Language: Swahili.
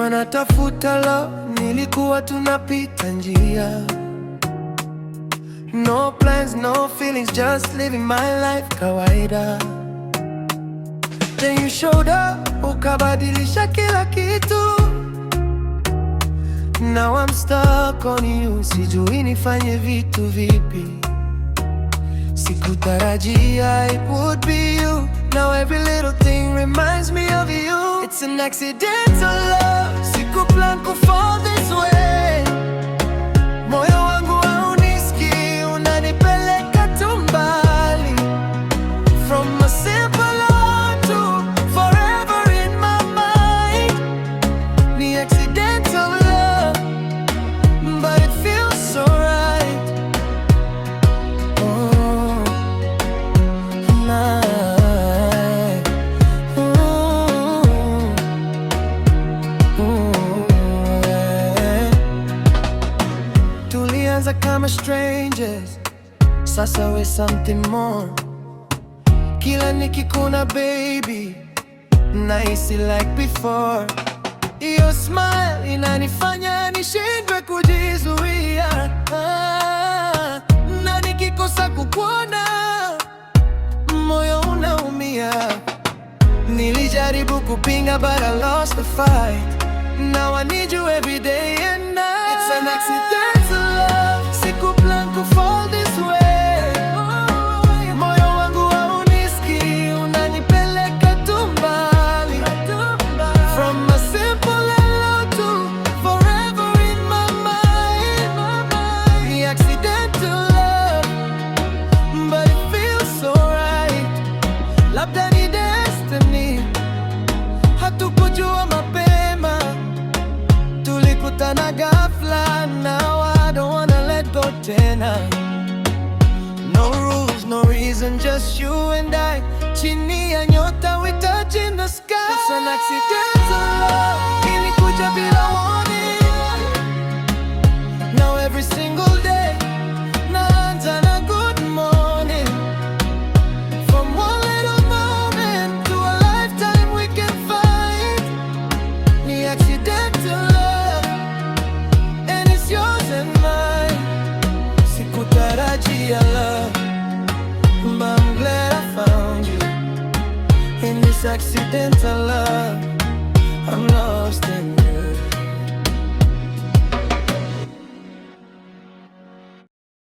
Nikiwa natafuta love, nilikuwa tunapita njia. No plans, no feelings, just living my life kawaida. Then you showed up, ukabadilisha kila kitu. Now I'm stuck on you, sijui nifanye vitu vipi. Sikutarajia it would be you. Now every little thing reminds me of you. It's an accidental love, sikuplan kufall this way. Moyo wangu haunisikii, unanipeleka tu mbali. From a simple love to forever in my mind. Ni accidental love, but it feels so right. Oh, my. Tulianza kama strangers, sasa we're something more. Kila nikikuna baby, nahisi like before. Your smile inanifanya nishindwe kujizuia, na nikikosa kukuona moyo unaumia. Nilijaribu kupinga but I lost the fight. Now I need you every day and night. It's an accidental love, sikuplan kufall this way. Moyo wangu haunisikii, unanipeleka tu mbali. From a simple hello to forever in my mind. The accidental love, but it feels so right. Labda ni destiny, hatukujua mapema. Tulikutana ghafla, now I don't wanna let go tena. No rules, no reason, just you and I. Chini ya nyota, we touch in the sky. It's an accidental love, ilikuja bila warning. Now every single day, naanza na good morning. From one little moment to a lifetime we can find. Ni accidental love, and it's yours and mine. Sikutarajia love, but I'm glad I found you in this accidental love.